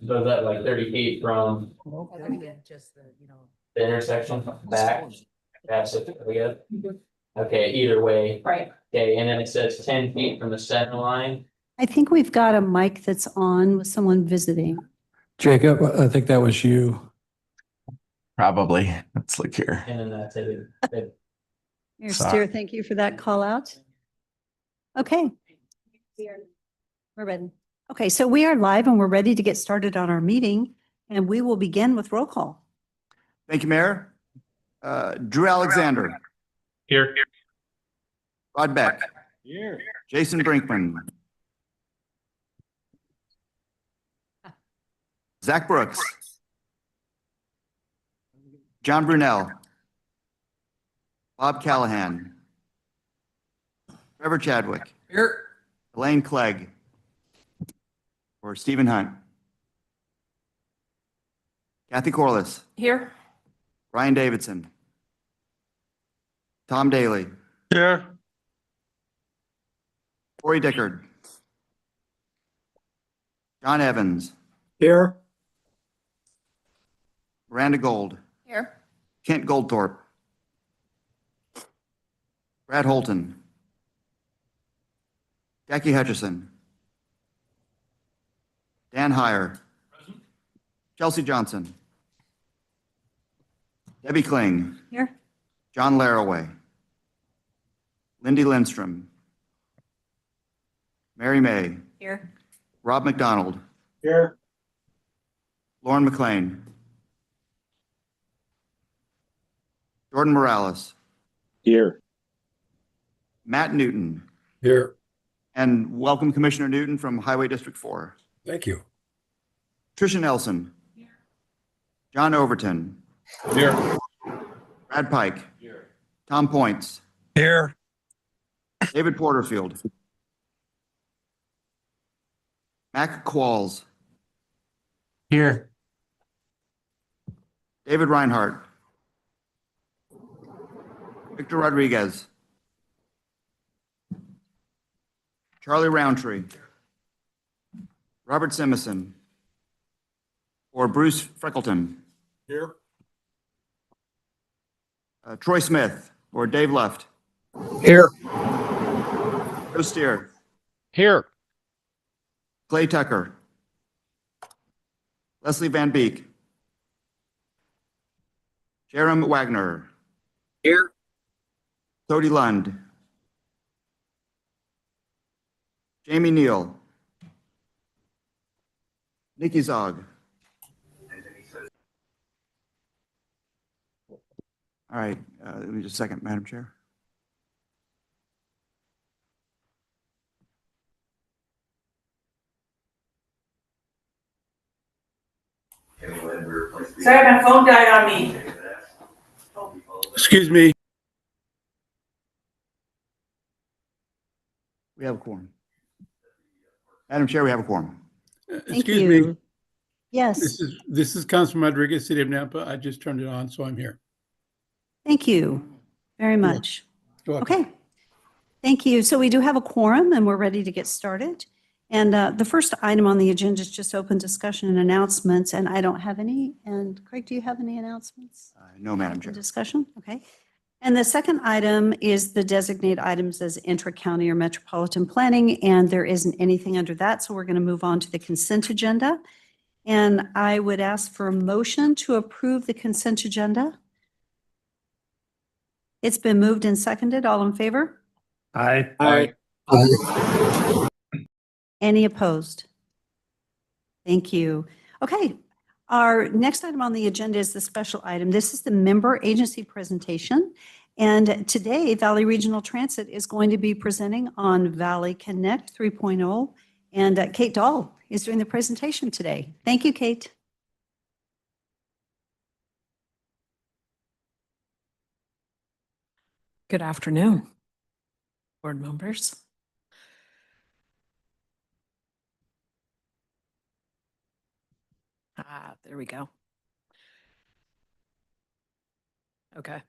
So is that like 30 feet from Just the, the intersection back? That's it, we good? Okay, either way. Right. Okay, and then it says 10 feet from the center line. I think we've got a mic that's on with someone visiting. Jacob, I think that was you. Probably. Let's look here. And then that's it. Here, Sorry. Steer, thank you for that call out. Okay. We're ready. Okay, so we are live and we're ready to get started on our meeting, and we will begin with roll call. Thank you, Mayor. Drew Alexander. Here. Rod Beck. Here. Jason Brinkman. Zach Brooks. John Brunel. Bob Callahan. Trevor Chadwick. Here. Elaine Clegg. Or Stephen Hunt. Kathy Corliss. Here. Ryan Davidson. Tom Daly. Here. Corey Dickard. John Evans. Here. Miranda Gold. Here. Kent Goldthorpe. Brad Holton. Jackie Hutchison. Dan Heyer. Chelsea Johnson. Debbie Kling. Here. John Laraway. Lindy Lindstrom. Mary May. Here. Rob McDonald. Here. Lauren McLean. Jordan Morales. Here. Matt Newton. Here. And welcome Commissioner Newton from Highway District 4. Thank you. Tricia Nelson. John Overton. Here. Brad Pike. Here. Tom Points. Here. David Porterfield. Mac Qualls. Here. David Reinhardt. Victor Rodriguez. Charlie Roundtree. Robert Simison. Or Bruce Freckleton. Here. Troy Smith. Or Dave Luft. Here. Joe Steer. Here. Clay Tucker. Leslie Van Beek. Jerem Wagner. Here. Cody Lund. Jamie Neal. Nikki Zog. All right, let me just a second, Madam Chair. Sorry, my phone died on me. Excuse me. We have a quorum. Madam Chair, we have a quorum. Thank Excuse you. me. Yes, This is Councilman Rodriguez, City of Nampa. I just turned it on, so I'm here. thank you very much. You're welcome. Okay. Thank you. So we do have a quorum and we're ready to get started. And the first item on the agenda is just open discussion and announcements, and I don't have any. And Craig, do you have any announcements? No, Madam In Chair. discussion? Okay. And the second item is the designate items as intra-county or metropolitan planning, and there isn't anything under that, so we're going to move on to the consent agenda. And I would ask for a motion to approve the consent agenda. It's been moved and seconded. All in favor? Aye. Aye. Any opposed? Thank you. Okay, our next item on the agenda is the special item. This is the member agency presentation. And today, Valley Regional Transit is going to be presenting on Valley Connect 3.0. And Kate Dahl is doing the presentation today. Thank you, Kate. Good afternoon, board members. There we go. Okay,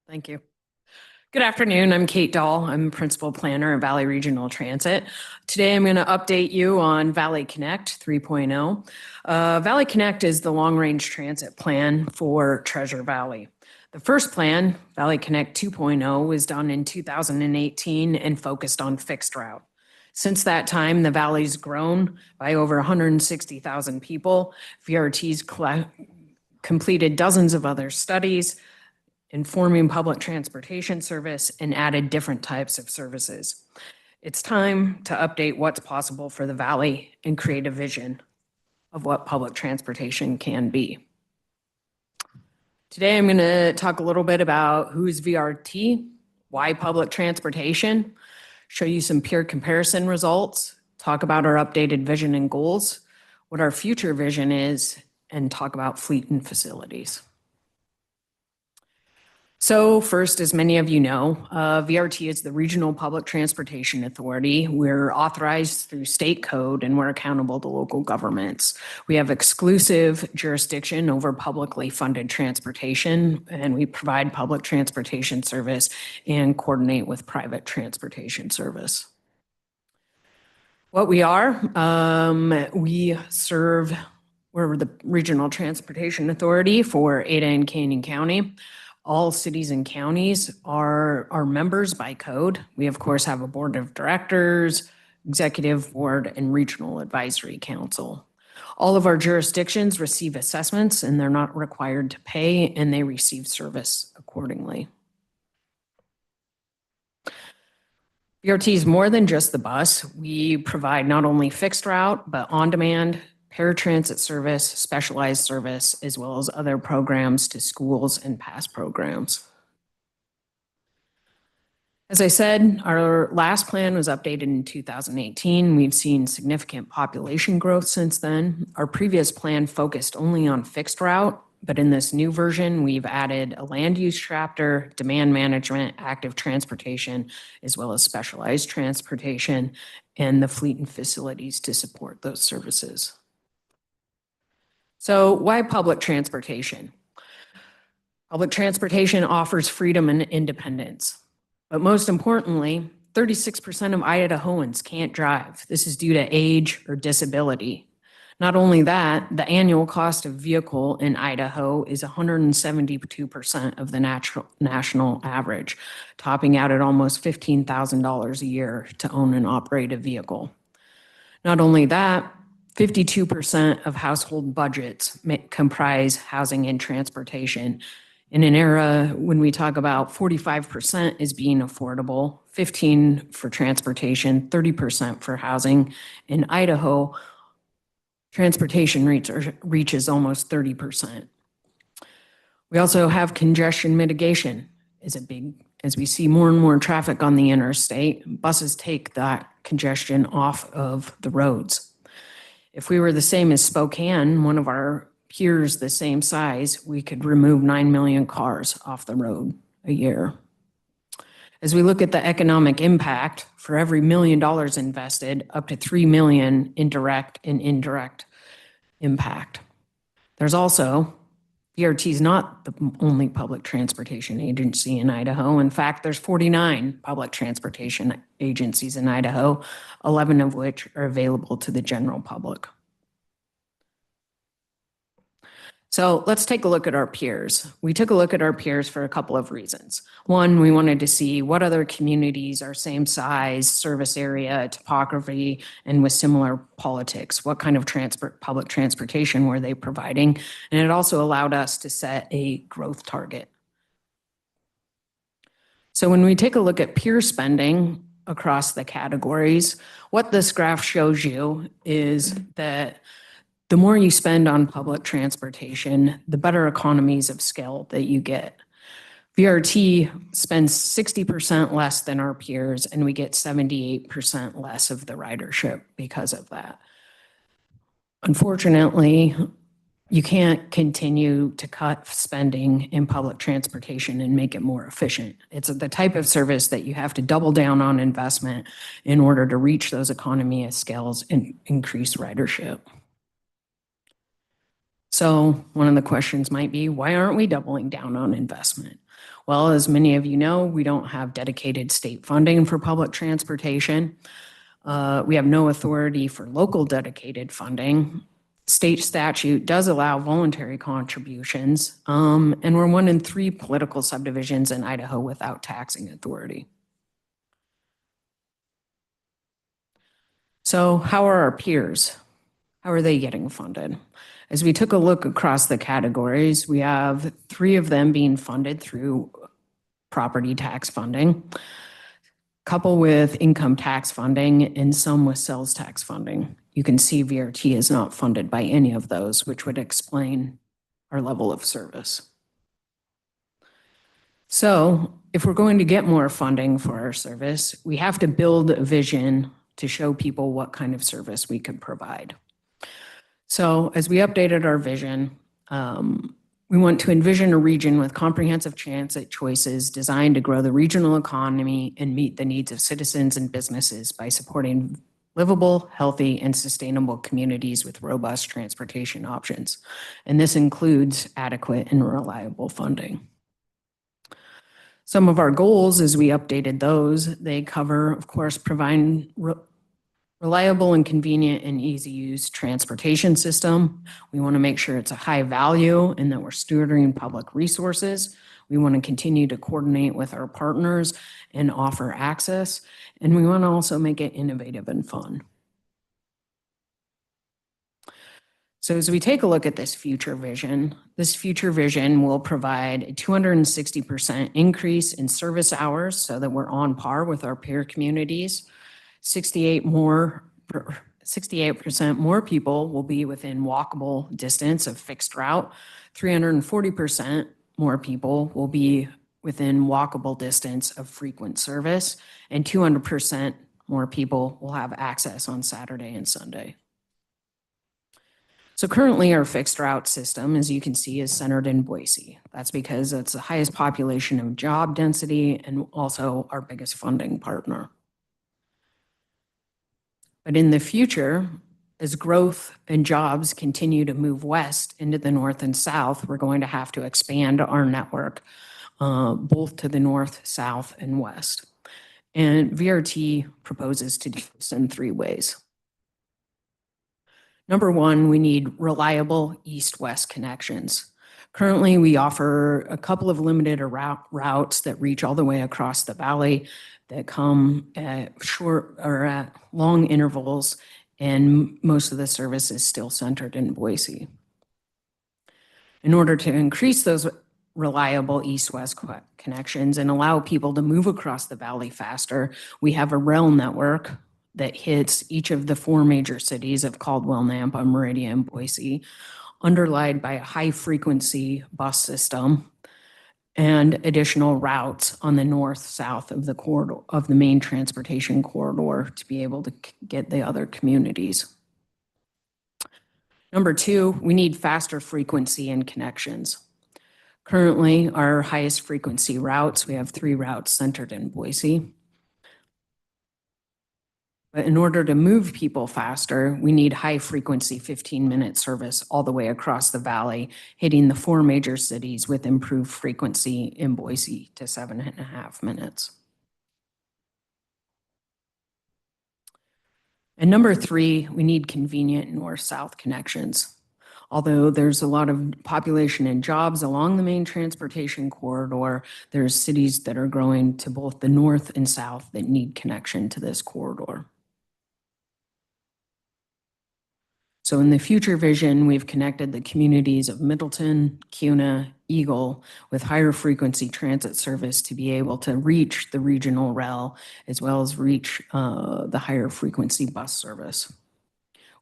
thank you. Good afternoon. I'm Kate Dahl. I'm Principal Planner at Valley Regional Transit. Today, I'm going to update you on Valley Connect 3.0. Valley Connect is the long-range transit plan for Treasure Valley. The first plan, Valley Connect 2.0, was done in 2018 and focused on fixed route. Since that time, the valley's grown by over 160,000 people. VRT's completed dozens of other studies, informing public transportation service, and added different types of services. It's time to update what's possible for the valley and create a vision of what public transportation can be. Today, I'm going to talk a little bit about who's VRT, why public transportation, show you some peer comparison results, talk about our updated vision and goals, what our future vision is, and talk about fleet and facilities. So first, as many of you know, VRT is the Regional Public Transportation Authority. We're authorized through state code and we're accountable to local governments. We have exclusive jurisdiction over publicly funded transportation, and we provide public transportation service and coordinate with private transportation service. What we are, we're the Regional Transportation Authority for Ada and Canyon County. All cities and counties are members by code. We, of course, have a board of directors, executive board, and regional advisory council. All of our jurisdictions receive assessments and they're not required to pay, and they receive service accordingly. VRT is more than just the bus. We provide not only fixed route, but on-demand, paratransit service, specialized service, as well as other programs to schools and past programs. As I said, our last plan was updated in 2018. We've seen significant population growth since then. Our previous plan focused only on fixed route, but in this new version, we've added a land use chapter, demand management, active transportation, as well as specialized transportation, and the fleet and facilities to support those services. So why public transportation? Public transportation offers freedom and independence. But most importantly, 36% of Idahoans can't drive. This is due to age or disability. Not only that, the annual cost of vehicle in Idaho is 172% of the national average, topping out at almost $15,000 a year to own and operate a vehicle. Not only that, 52% of household budgets comprise housing and transportation. In an era when we talk about 45% is being affordable, 15% for transportation, 30% for housing. In Idaho, transportation reaches almost 30%. We also have congestion mitigation is a big, as we see more and more traffic on the interstate, buses take that congestion off of the roads. If we were the same as Spokane, one of our peers the same size, we could remove 9 million cars off the road a year. As we look at the economic impact, for every $1 million invested, up to 3 million in direct and indirect impact. There's also, VRT is not the only public transportation agency in Idaho. In fact, there's 49 public transportation agencies in Idaho, 11 of which are available to the general public. So let's take a look at our peers. We took a look at our peers for a couple of reasons. One, we wanted to see what other communities are same size, service area, topography, and with similar politics. What kind of public transportation were they providing? And it also allowed us to set a growth target. So when we take a look at peer spending across the categories, what this graph shows you is that the more you spend on public transportation, the better economies of scale that you get. VRT spends 60% less than our peers, and we get 78% less of the ridership because of that. Unfortunately, you can't continue to cut spending in public transportation and make it more efficient. It's the type of service that you have to double down on investment in order to reach those economy of scales and increase ridership. So one of the questions might be, why aren't we doubling down on investment? Well, as many of you know, we don't have dedicated state funding for public transportation. We have no authority for local dedicated funding. State statute does allow voluntary contributions, and we're one in 3 political subdivisions in Idaho without taxing authority. So how are our peers? How are they getting funded? As we took a look across the categories, we have 3 of them being funded through property tax funding, couple with income tax funding, and some with sales tax funding. You can see VRT is not funded by any of those, which would explain our level of service. So if we're going to get more funding for our service, we have to build a vision to show people what kind of service we could provide. So as we updated our vision, we want to envision a region with comprehensive transit choices designed to grow the regional economy and meet the needs of citizens and businesses by supporting livable, healthy, and sustainable communities with robust transportation options. And this includes adequate and reliable funding. Some of our goals, as we updated those, they cover, of course, providing reliable and convenient and easy use transportation system. We want to make sure it's a high value and that we're stewarding public resources. We want to continue to coordinate with our partners and offer access. And we want to also make it innovative and fun. So as we take a look at this future vision will provide a 260% increase in service hours so that we're on par with our peer communities. 68% more people will be within walkable distance of fixed route. 340% more people will be within walkable distance of frequent service, and 200% more people will have access on Saturday and Sunday. So currently our fixed route system, as you can see, is centered in Boise. That's because it's the highest population of job density and also our biggest funding partner. But in the future, as growth and jobs continue to move west into the north and south, we're going to have to expand our network both to the north, south, and west. And VRT proposes to do this in 3 ways. Number 1, we need reliable east-west connections. Currently, we offer a couple of limited routes that reach all the way across the valley that come at short or at long intervals, and most of the service is still centered in Boise. In order to increase those reliable east-west connections and allow people to move across the valley faster, we have a rail network that hits each of the 4 major cities of Caldwell, Nampa, Meridian, and Boise, underlaid by a high-frequency bus system and additional routes on the north-south of the corridor, of the main transportation corridor, to be able to get the other communities. Number 2, we need faster frequency and connections. Currently, our highest frequency routes, we have 3 routes centered in Boise. But in order to move people faster, we need high frequency 15-minute service all the way across the valley, hitting the 4 major cities with improved frequency in Boise to 7.5 minutes. And number 3, we need convenient north-south connections. Although there's a lot of population and jobs along the main transportation corridor, there's cities that are growing to both the north and south that need connection to this corridor. So in the future vision, we've connected the communities of Middleton, Kuna, Eagle with higher frequency transit service to be able to reach the regional rail as well as reach the higher frequency bus service,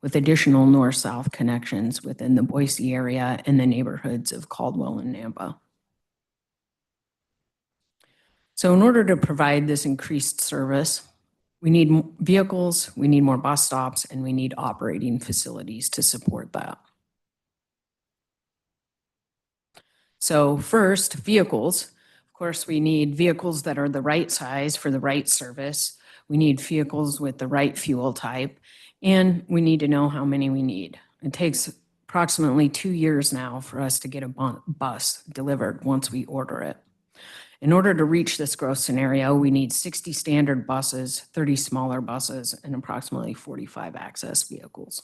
with additional north-south connections within the Boise area and the neighborhoods of Caldwell and Nampa. So in order to provide this increased service, we need vehicles, we need more bus stops, and we need operating facilities to support that. So first, vehicles. Of course, we need vehicles that are the right size for the right service. We need vehicles with the right fuel type, and we need to know how many we need. It takes approximately 2 years now for us to get a bus delivered once we order it. In order to reach this growth scenario, we need 60 standard buses, 30 smaller buses, and approximately 45 access vehicles.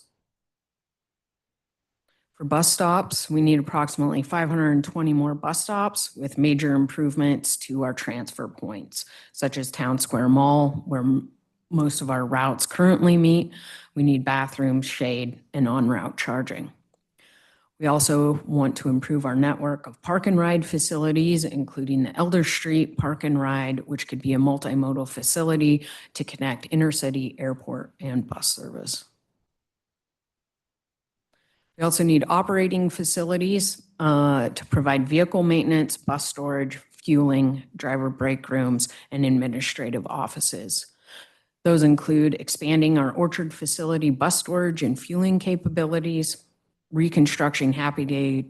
For bus stops, we need approximately 520 more bus stops with major improvements to our transfer points, such as Town Square Mall, where most of our routes currently meet. We need bathrooms, shade, and on-route charging. We also want to improve our network of park and ride facilities, including the Elder Street Park and Ride, which could be a multimodal facility to connect intercity, airport, and bus service. We also need operating facilities to provide vehicle maintenance, bus storage, fueling, driver break rooms, and administrative offices. Those include expanding our Orchard facility bus storage and fueling capabilities, reconstructing Happy Day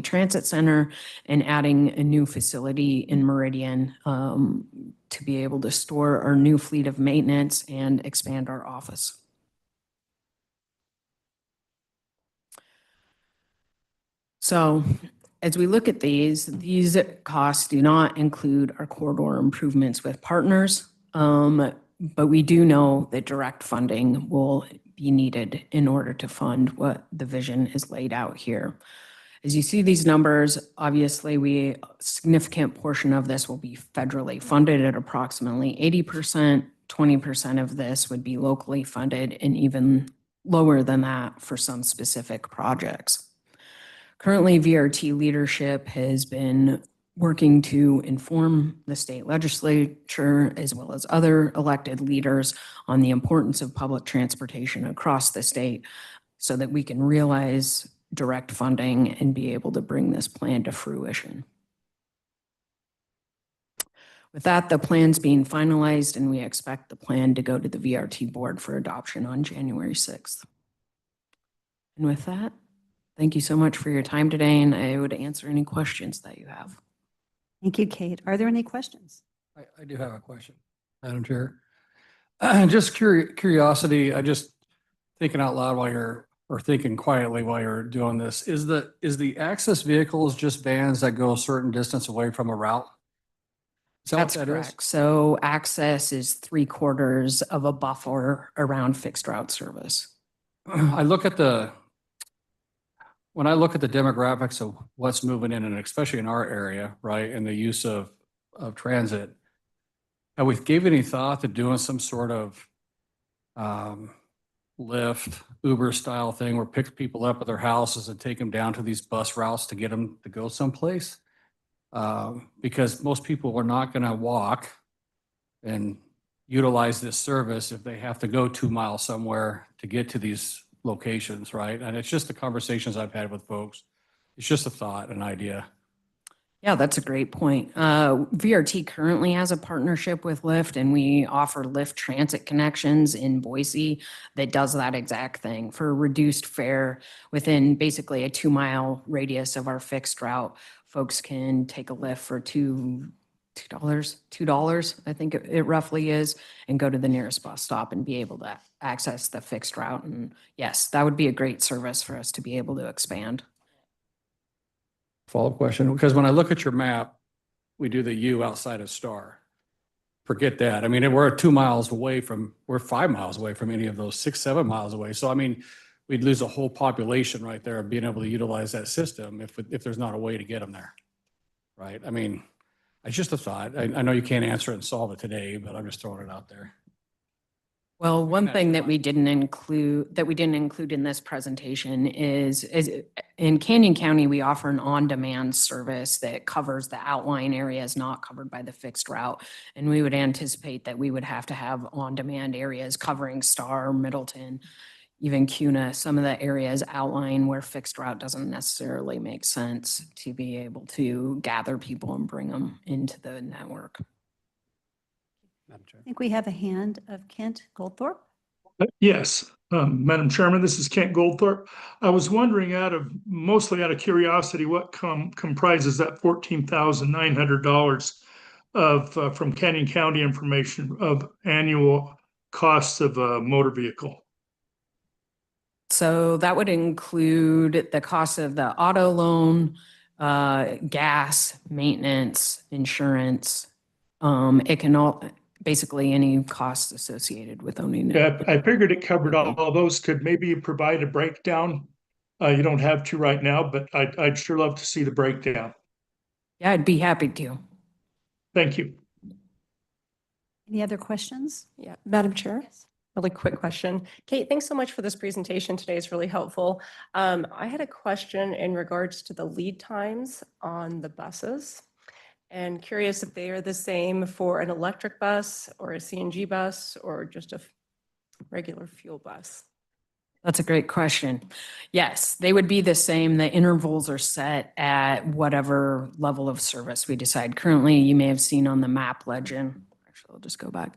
Transit Center, and adding a new facility in Meridian to be able to store our new fleet of maintenance and expand our office. So as we look at these costs do not include our corridor improvements with partners, but we do know that direct funding will be needed in order to fund what the vision is laid out here. As you see these numbers, obviously a significant portion of this will be federally funded at approximately 80%, 20% of this would be locally funded, and even lower than that for some specific projects. Currently, VRT leadership has been working to inform the state legislature as well as other elected leaders on the importance of public transportation across the state so that we can realize direct funding and be able to bring this plan to fruition. With that, the plan's being finalized and we expect the plan to go to the VRT board for adoption on January 6th. And with that, thank you so much for your time today, and I would answer any questions that you have. Thank you, Kate. Are there any questions? I do have a question, Madam Chair. Just curiosity, I just thinking out loud or thinking quietly while you're doing this, is the access vehicles just vans that go a certain distance away from a route? Is that That's what that is? correct. So access is 3/4 of a buffer around fixed route service. When I look at the demographics of what's moving in, and especially in our area, right, and the use of transit, have we given any thought to doing some sort of Lyft, Uber style thing where pick people up at their houses and take them down to these bus routes to get them to go someplace? Because most people are not going to walk and utilize this service if they have to go 2 miles somewhere to get to these locations, right? And it's just the conversations I've had with folks. It's just a thought, an idea. Yeah, that's a great point. VRT currently has a partnership with Lyft, and we offer Lyft transit connections in Boise that does that exact thing for a reduced fare within basically a 2-mile radius of our fixed route. Folks can take a Lyft for $2, I think it roughly is, and go to the nearest bus stop and be able to access the fixed route. And yes, that would be a great service for us to be able to expand. Follow-up question, because when I look at your map, we do the U outside of Star. Forget that. I mean, we're 2 miles away we're 5 miles away from any of those, 6, 7 miles away. So, I mean, we'd lose a whole population right there of being able to utilize that system if there's not a way to get them there, right? I mean, it's just a thought. I know you can't answer it and solve it today, but I'm just throwing it out there. Well, one thing that we didn't include in this presentation is in Canyon County, we offer an on-demand service that covers the outlying areas not covered by the fixed route. And we would anticipate that we would have to have on-demand areas covering Star, Middleton, even CUNA, some of the areas outlying where fixed route doesn't necessarily make sense to be able to gather people and bring them into the network. I think we have a hand of Kent Goldthorpe. Yes, Madam Chairman, this is Kent Goldthorpe. I was wondering mostly out of curiosity, what comprises that $14,900 of from Canyon County information of annual costs of a motor vehicle? So that would include the cost of the auto loan, gas, maintenance, insurance. It can all, basically any costs associated with owning it. Yeah, I figured it covered all those. Could maybe you provide a breakdown? You don't have to right now, but I'd sure love to see the breakdown. Yeah, I'd be happy to. Thank you. Any other questions? Yeah, Madam Chair, really quick question. Kate, thanks so much for this presentation today. It's really helpful. I had a question in regards to the lead times on the buses. And curious if they are the same for an electric bus or a CNG bus or just a regular fuel bus. That's a great question. Yes, they would be the same. The intervals are set at whatever level of service we decide. Currently, you may have seen on the map legend. Actually, I'll just go back.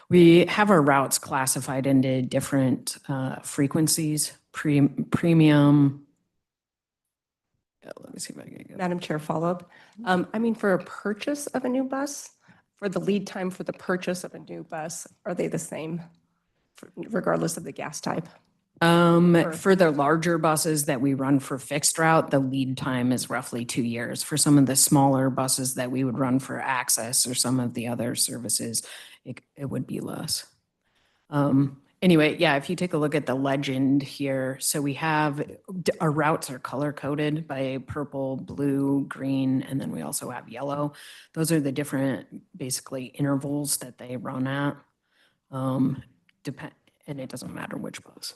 We have our routes classified into different frequencies, premium. Yeah, let me see if I can get Madam Chair, follow-up. I mean, for a purchase of a new bus, for the lead time for the purchase of a new bus, are they the same regardless of the gas type? For the larger buses that we run for fixed route, the lead time is roughly 2 years. For some of the smaller buses that we would run for access or some of the other services, it would be less. Anyway, yeah, if you take a look at the legend here, so we have, our routes are color coded by purple, blue, green, and then we also have yellow. Those are the different, basically, intervals that they run at. And it doesn't matter which bus.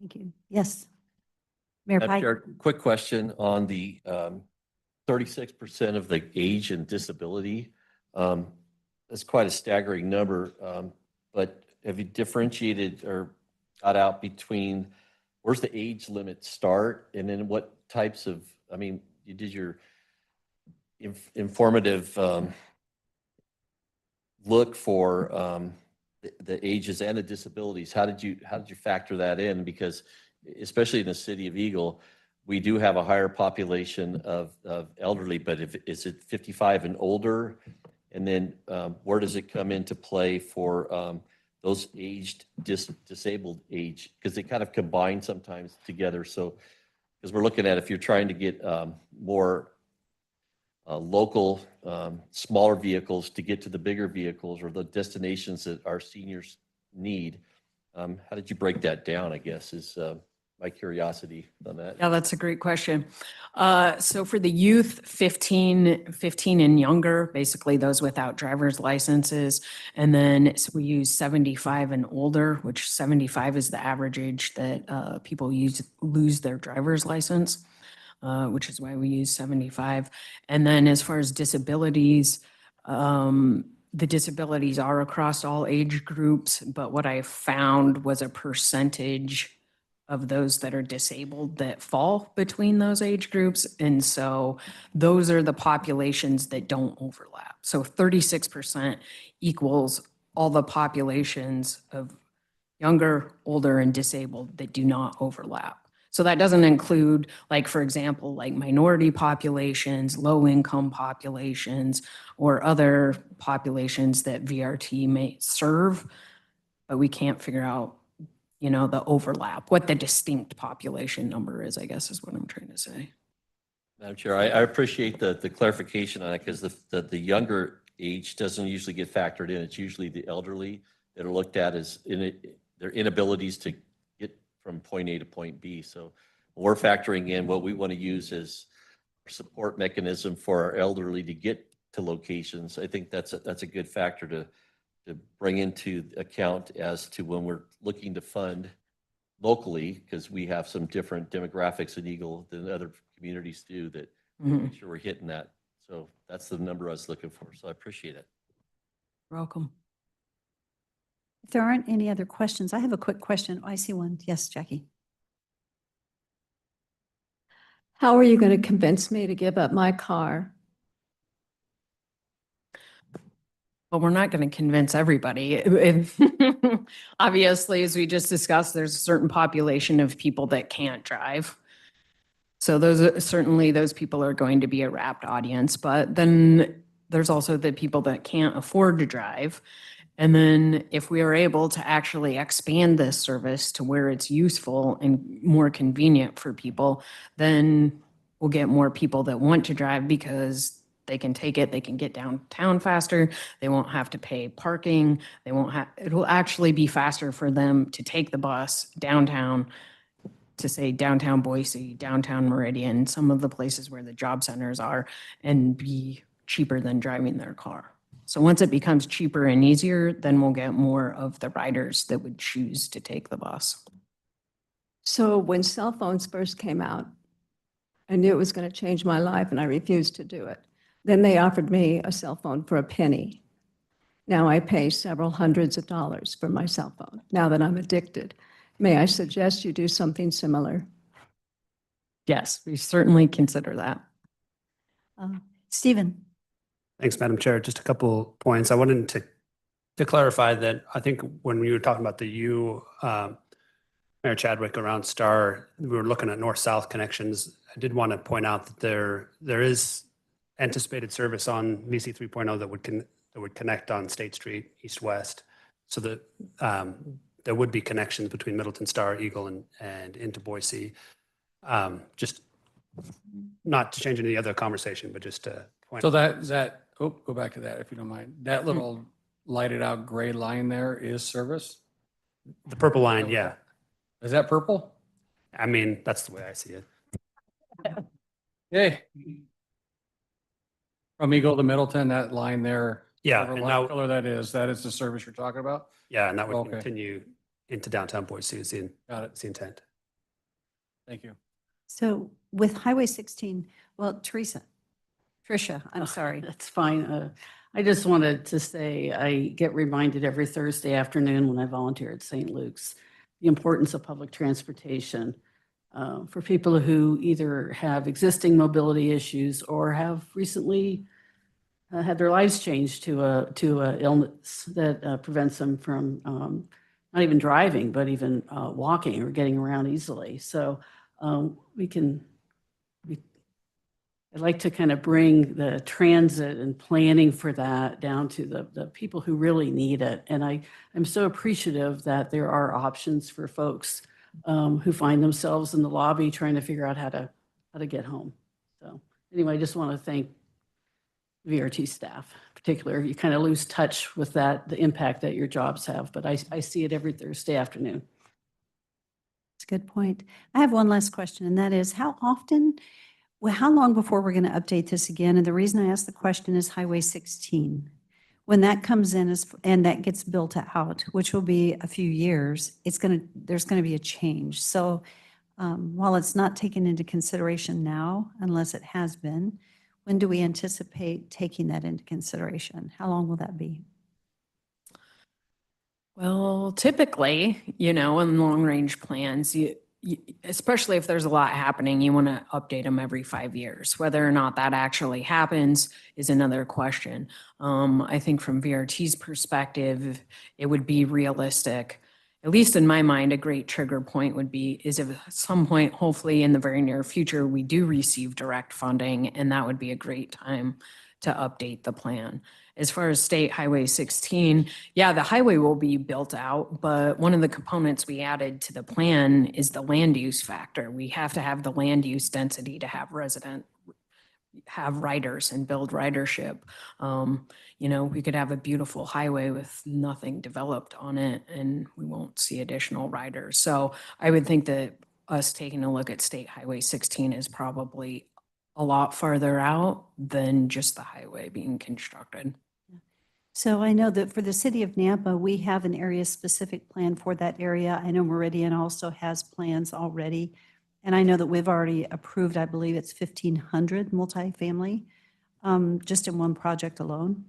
Thank you. Yes. Mayor Madam Pike. Chair, quick question on the 36% of the age and disability. That's quite a staggering number, but have you differentiated or got out between where's the age limit start and then what types of, I mean, you did your informative look for the ages and the disabilities. How did you factor that in? Because especially in the city of Eagle, we do have a higher population of elderly, but is it 55 and older? And then where does it come into play for those aged, disabled age? Because they kind of combine sometimes together. So, because we're looking at if you're trying to get more local, smaller vehicles to get to the bigger vehicles or the destinations that our seniors need. How did you break that down, I guess, is my curiosity on that. Yeah, that's a great question. So for the youth, 15 and younger, basically those without driver's licenses. And then we use 75 and older, which 75 is the average age that people lose their driver's license. Which is why we use 75. And then as far as disabilities, the disabilities are across all age groups, but what I found was a percentage of those that are disabled that fall between those age groups. And so those are the populations that don't overlap. So 36% equals all the populations of younger, older, and disabled that do not overlap. So that doesn't include, like, for example, like minority populations, low-income populations, or other populations that VRT may serve, but we can't figure out, you know, the overlap, what the distinct population number is, I guess is what I'm trying to say. Madam Chair, I appreciate the clarification on it because the younger age doesn't usually get factored in. It's usually the elderly that are looked at as their inabilities to get from point A to point B. So we're factoring in what we want to use as a support mechanism for our elderly to get to locations. I think that's a good factor to bring into account as to when we're looking to fund locally, because we have some different demographics in Eagle than other communities do that make sure we're hitting that. So that's the number I was looking for. So I appreciate it. You're welcome. If there aren't any other questions, I have a quick question. I see one. Yes, Jackie. How are you going to convince me to give up my car? But we're not going to convince everybody. Obviously, as we just discussed, there's a certain population of people that can't drive. So certainly those people are going to be a wrapped audience, but then there's also the people that can't afford to drive. And then if we are able to actually expand this service to where it's useful and more convenient for people, then we'll get more people that want to drive because they can take it, they can get downtown faster, they won't have to pay parking, they won't have, it will actually be faster for them to take the bus downtown to say downtown Boise, downtown Meridian, some of the places where the job centers are, and be cheaper than driving their car. So once it becomes cheaper and easier, then we'll get more of the riders that would choose to take the bus. So when cell phones first came out, I knew it was going to change my life and I refused to do it. Then they offered me a cell phone for a penny. Now I pay several hundreds of dollars for my cell phone, now that I'm addicted. May I suggest you do something similar? Yes, we certainly consider that. Stephen? Thanks, Madam Chair. Just a couple points. I wanted to clarify that I think when we were talking about the Mayor Chadwick around Star, we were looking at north-south connections. I did want to point out that there is anticipated service on VC 3.0 that would connect on State Street east-west, so that there would be connections between Middleton, Star, Eagle, and into Boise. Just not to change any other conversation, but just to point. So go back to that if you don't mind. That little lighted out gray line there is service? The purple line, yeah. Is that purple? I mean, that's the way I see it. Yay. From Eagle to Middleton, that line there. Yeah, whatever and light now, color that is the service you're talking about? yeah, and that would Okay. continue into downtown Boise is Got it. the intent. Thank you. So with Highway 16, well, Tricia, I'm Oh, sorry. That's fine. I just wanted to say I get reminded every Thursday afternoon when I volunteer at St. Luke's, the importance of public transportation for people who either have existing mobility issues or have recently had their lives changed to a illness that prevents them from not even driving, but even walking or getting around easily. So I'd like to kind of bring the transit and planning for that down to the people who really need it. And I'm so appreciative that there are options for folks who find themselves in the lobby trying to figure out how to get home. So anyway, I just want to thank VRT staff in particular. You kind of lose touch with the impact that your jobs have, but I see it every Thursday afternoon. That's a good point. I have one last question, and that is how long before we're going to update this again? And the reason I ask the question is Highway 16. When that comes in and that gets built out, which will be a few years, there's going to be a change. So while it's not taken into consideration now, unless it has been, when do we anticipate taking that into consideration? How long will that be? Well, typically, in long-range plans, especially if there's a lot happening, you want to update them every 5 years. Whether or not that actually happens is another question. I think from VRT's perspective, it would be realistic. At least in my mind, a great trigger point is if at some point, hopefully in the very near future, we do receive direct funding, and that would be a great time to update the plan. As far as State Highway 16, yeah, the highway will be built out, but one of the components we added to the plan is the land use factor. We have to have the land use density to have riders and build ridership. We could have a beautiful highway with nothing developed on it and we won't see additional riders. So I would think that us taking a look at State Highway 16 is probably a lot farther out than just the highway being constructed. So I know that for the city of Nampa, we have an area-specific plan for that area. I know Meridian also has plans already. And I know that we've already approved, I believe it's 1,500 multifamily, just in one project alone.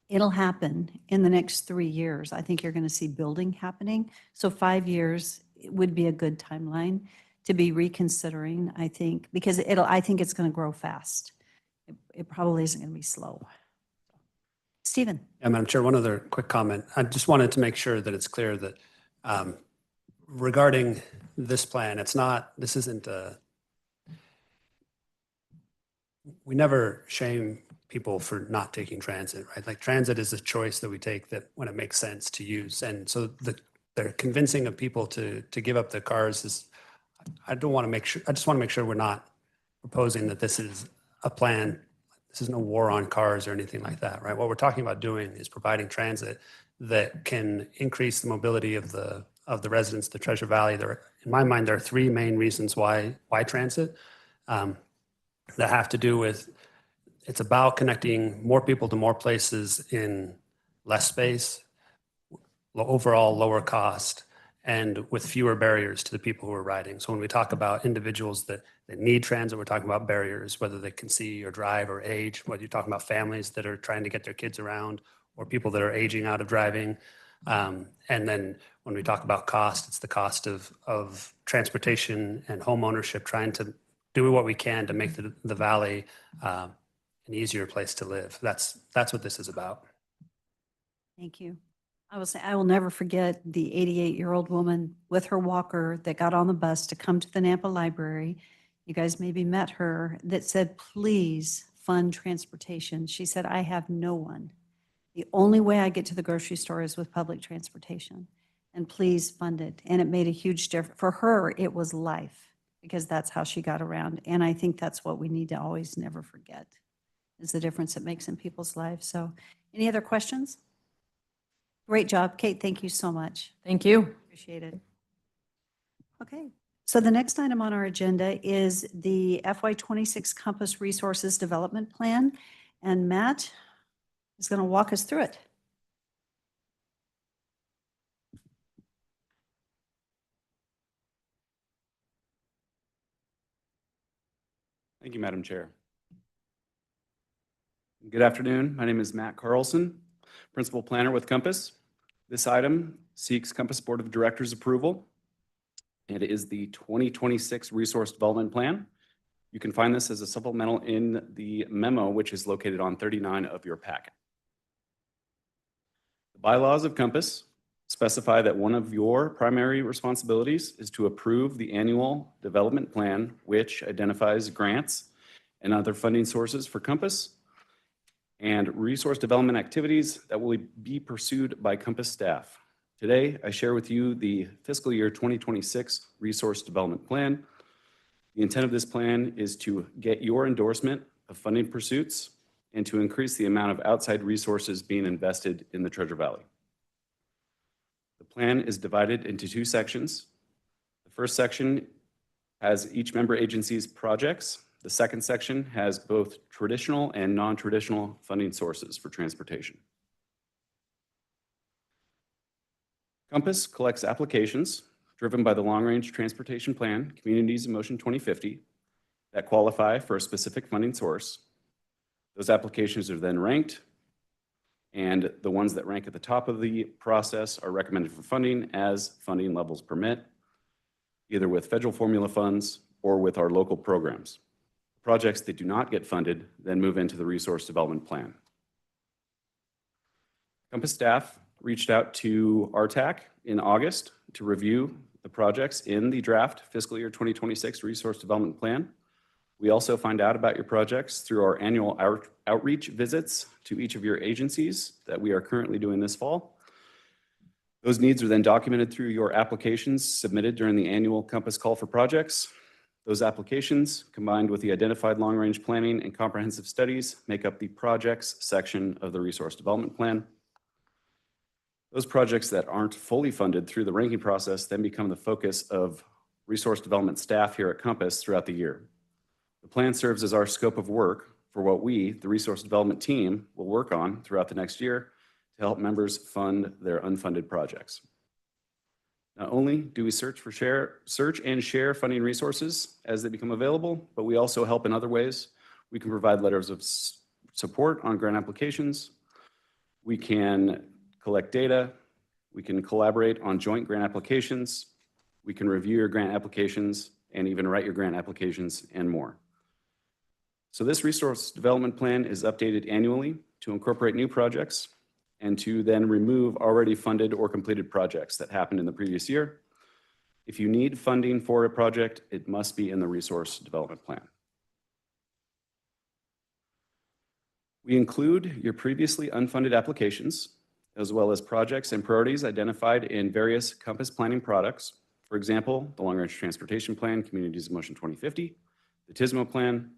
It'll happen in the next 3 years. I think you're going to see building happening. So 5 years would be a good timeline to be reconsidering, I think, because I think it's going to grow fast. It probably isn't going to be slow. Stephen. Yeah, Madam Chair, one other quick comment. I just wanted to make sure that it's clear that regarding this plan, we never shame people for not taking transit, right? Like transit is a choice that we take that when it makes sense to use. And so the convincing of people to give up their cars is, I just want to make sure we're not proposing that this is a plan. This is no war on cars or anything like that, right? What we're talking about doing is providing transit that can increase the mobility of the residents of the Treasure Valley. In my mind, there are three main reasons why transit that have to do with, it's about connecting more people to more places in less space, overall lower cost, and with fewer barriers to the people who are riding. So when we talk about individuals that need transit, we're talking about barriers, whether they can see or drive or age, whether you're talking about families that are trying to get their kids around or people that are aging out of driving. And then when we talk about cost, it's the cost of transportation and home ownership, trying to do what we can to make the valley an easier place to live. That's what this is about. Thank you. I will say, I will never forget the 88-year-old woman with her walker that got on the bus to come to the Nampa Library. You guys maybe met her, that said, please fund transportation. She said, I have no one. The only way I get to the grocery store is with public transportation, and please fund it. And it made a huge difference. For her, it was life, because that's how she got around. And I think that's what we need to always never forget, is the difference it makes in people's lives. So any other questions? Great job, Kate. Thank you so much. Thank you. Appreciate it. Okay, so the next item on our agenda is the FY26 Compass Resources Development Plan, and Matt is going to walk us through it. Thank you, Madam Chair. Good afternoon. My name is Matt Carlson, Principal Planner with Compass. This item seeks Compass Board of Directors approval. It is the 2026 Resource Development Plan. You can find this as a supplemental in the memo, which is located on 39 of your packet. The bylaws of Compass specify that one of your primary responsibilities is to approve the annual development plan, which identifies grants and other funding sources for Compass and resource development activities that will be pursued by Compass staff. Today, I share with you the fiscal year 2026 Resource Development Plan. The intent of this plan is to get your endorsement of funding pursuits and to increase the amount of outside resources being invested in the Treasure Valley. The plan is divided into two sections. The first section has each member agency's projects. The second section has both traditional and non-traditional funding sources for transportation. Compass collects applications driven by the Long Range Transportation Plan, Communities in Motion 2050, that qualify for a specific funding source. Those applications are then ranked, and the ones that rank at the top of the process are recommended for funding as funding levels permit, either with federal formula funds or with our local programs. Projects that do not get funded then move into the Resource Development Plan. Compass staff reached out to RTAC in August to review the projects in the draft fiscal year 2026 Resource Development Plan. We also find out about your projects through our annual outreach visits to each of your agencies that we are currently doing this fall. Those needs are then documented through your applications submitted during the annual Compass Call for Projects. Those applications, combined with the identified long-range planning and comprehensive studies, make up the projects section of the Resource Development Plan. Those projects that aren't fully funded through the ranking process then become the focus of resource development staff here at Compass throughout the year. The plan serves as our scope of work for what we, the resource development team, will work on throughout the next year to help members fund their unfunded projects. Not only do we search and share funding resources as they become available, but we also help in other ways. We can provide letters of support on grant applications. We can collect data. We can collaborate on joint grant applications. We can review your grant applications and even write your grant applications and more. So this resource development plan is updated annually to incorporate new projects and to then remove already funded or completed projects that happened in the previous year. If you need funding for a project, it must be in the resource development plan. We include your previously unfunded applications, as well as projects and priorities identified in various Compass planning products. For example, the Long Range Transportation Plan, Communities in Motion 2050, the TISMO Plan,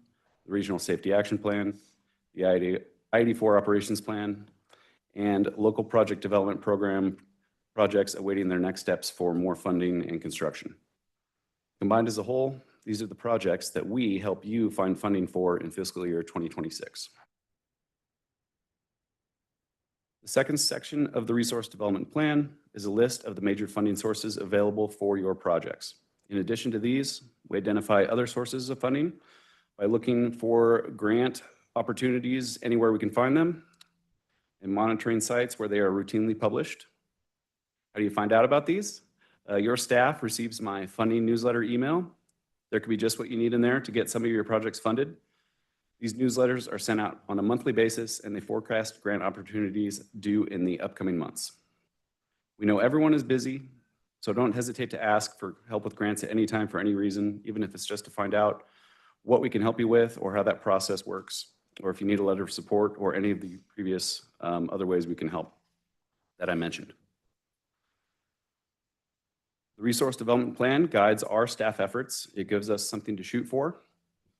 the Regional Safety Action Plan, the ID4 Operations Plan, and local project development program projects awaiting their next steps for more funding and construction. Combined as a whole, these are the projects that we help you find funding for in fiscal year 2026. The second section of the Resource Development Plan is a list of the major funding sources available for your projects. In addition to these, we identify other sources of funding by looking for grant opportunities anywhere we can find them and monitoring sites where they are routinely published. How do you find out about these? Your staff receives my funding newsletter email. There could be just what you need in there to get some of your projects funded. These newsletters are sent out on a monthly basis and they forecast grant opportunities due in the upcoming months. We know everyone is busy, so don't hesitate to ask for help with grants at any time for any reason, even if it's just to find out what we can help you with or how that process works, or if you need a letter of support or any of the previous other ways we can help that I mentioned. The Resource Development Plan guides our staff efforts. It gives us something to shoot for,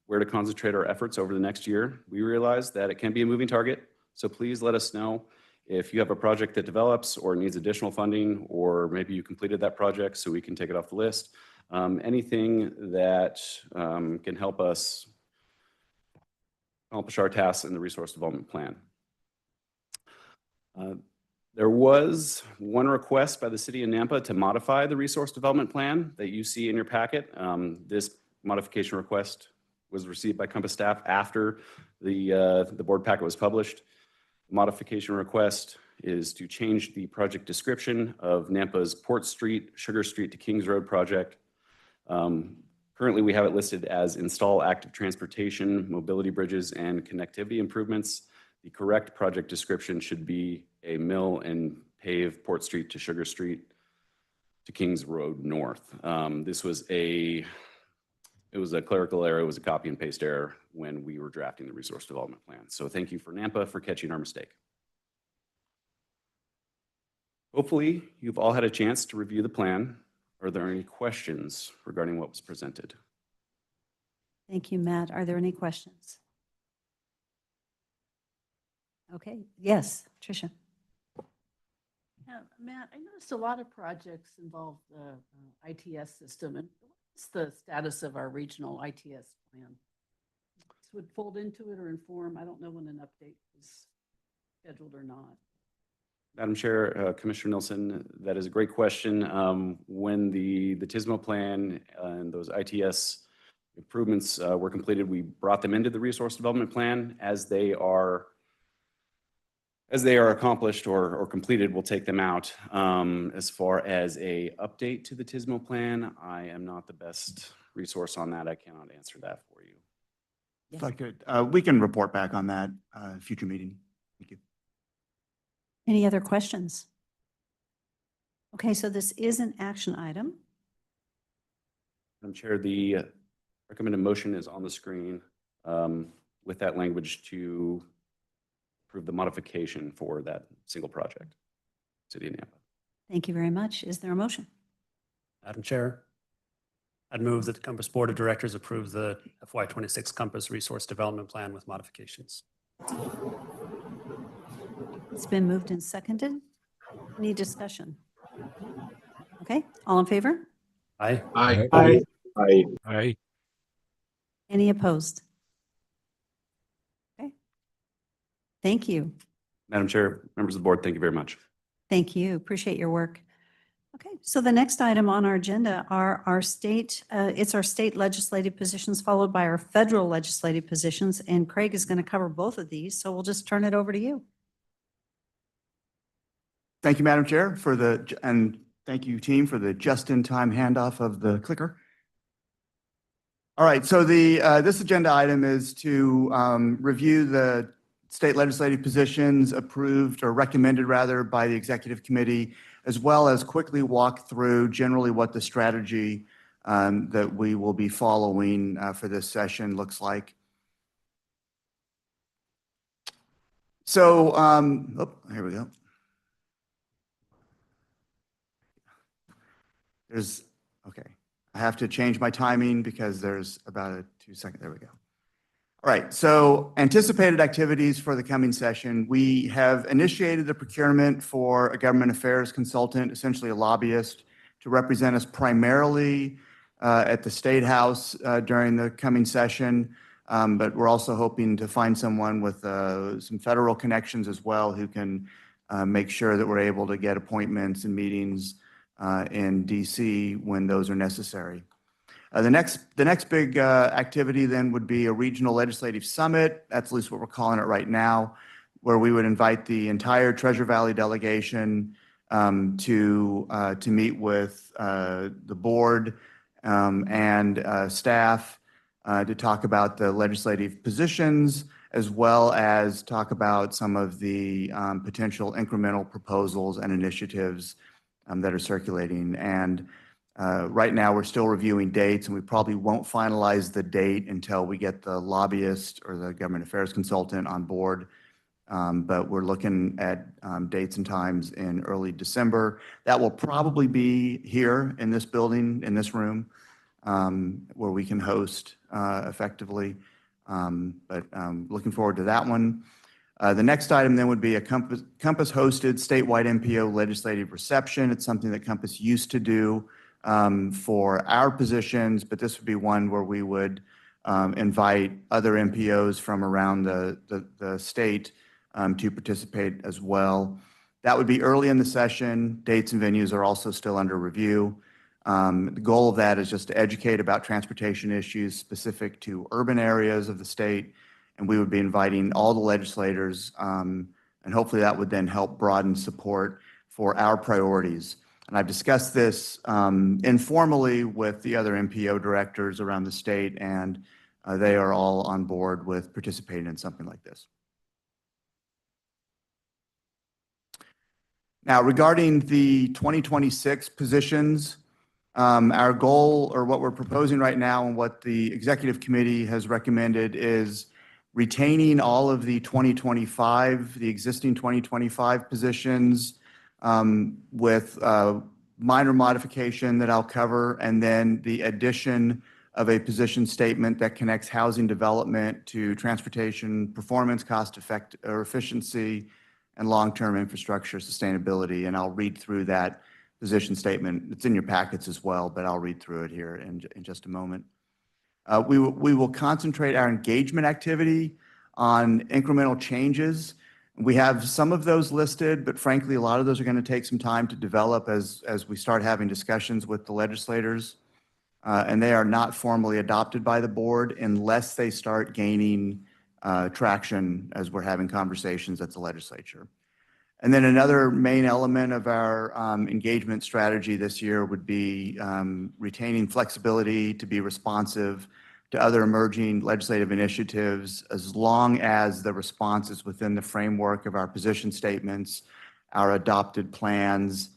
where to concentrate our efforts over the next year. We realize that it can be a moving target, so please let us know if you have a project that develops or needs additional funding, or maybe you completed that project so we can take it off the list. Anything that can help us accomplish our tasks in the Resource Development Plan. There was one request by the city of Nampa to modify the Resource Development Plan that you see in your packet. This modification request was received by Compass staff after the board packet was published. The modification request is to change the project description of Nampa's Port Street, Sugar Street to Kings Road project. Currently, we have it listed as install active transportation, mobility bridges, and connectivity improvements. The correct project description should be a mill and pave Port Street to Sugar Street to Kings Road North. This was a clerical error. It was a copy and paste error when we were drafting the Resource Development Plan. So thank you for Nampa for catching our mistake. Hopefully, you've all had a chance to review the plan. Are there any questions regarding what was presented? Thank you, Matt. Are there any questions? Okay, yes, Tricia. Matt, I noticed a lot of projects involve the ITS system. And what's the status of our regional ITS plan? This would fold into it or inform. I don't know when an update is scheduled or not. Madam Chair, Commissioner Nilsson, that is a great question. When the TISMO plan and those ITS improvements were completed, we brought them into the Resource Development Plan. As they are accomplished or completed, we'll take them out. As far as a update to the TISMO plan, I am not the best resource on that. I cannot answer that for you. If I could, we can report back on that future meeting. Thank you. Any other questions? Okay, so this is an action item. Madam Chair, the recommended motion is on the screen with that language to approve the modification for that single project, City of Nampa. Thank you very much. Is there a motion? Madam Chair, I'd move that the Compass Board of Directors approve the FY26 Compass Resource Development Plan with modifications. It's been moved and seconded. Any discussion? Okay, all in favor? Aye. Aye. Aye. Aye. Aye. Any opposed? Okay. Thank you. Madam Chair, members of the board, thank you very much. Thank you. Appreciate your work. Okay, so the next item on our agenda are our state legislative positions followed by our federal legislative positions, and Craig is going to cover both of these, so we'll just turn it over to you. Thank you, Madam Chair, and thank you, team, for the just-in-time handoff of the clicker. All right, so this agenda item is to review the state legislative positions approved or recommended rather by the executive committee, as well as quickly walk through generally what the strategy that we will be following for this session looks like. So, here we go. Okay. I have to change my timing because there's about a 2-second, there we go. All right, so anticipated activities for the coming session. We have initiated the procurement for a government affairs consultant, essentially a lobbyist, to represent us primarily at the State House during the coming session. But we're also hoping to find someone with some federal connections as well who can make sure that we're able to get appointments and meetings in DC when those are necessary. The next big activity then would be a regional legislative summit. That's at least what we're calling it right now, where we would invite the entire Treasure Valley delegation to meet with the board and staff to talk about the legislative positions, as well as talk about some of the potential incremental proposals and initiatives that are circulating. And right now, we're still reviewing dates, and we probably won't finalize the date until we get the lobbyist or the government affairs consultant on board. But we're looking at dates and times in early December. That will probably be here in this building, in this room, where we can host effectively. But looking forward to that one. The next item then would be a Compass-hosted statewide MPO legislative reception. It's something that Compass used to do for our positions, but this would be one where we would invite other MPOs from around the state to participate as well. That would be early in the session. Dates and venues are also still under review. The goal of that is just to educate about transportation issues specific to urban areas of the state, and we would be inviting all the legislators, and hopefully that would then help broaden support for our priorities. And I've discussed this informally with the other MPO directors around the state, and they are all on board with participating in something like this. Now, regarding the 2026 positions, our goal, or what we're proposing right now and what the executive committee has recommended, is retaining all of the existing 2025 positions, with minor modification that I'll cover, and then the addition of a position statement that connects housing development to transportation performance, cost effect or efficiency, and long-term infrastructure sustainability. And I'll read through that position statement. It's in your packets as well, but I'll read through it here in just a moment. We will concentrate our engagement activity on incremental changes. We have some of those listed, but frankly, a lot of those are going to take some time to develop as we start having discussions with the legislators. And they are not formally adopted by the board unless they start gaining traction as we're having conversations at the legislature. And then another main element of our engagement strategy this year would be retaining flexibility to be responsive to other emerging legislative initiatives, as long as the response is within the framework of our position statements, our adopted plans,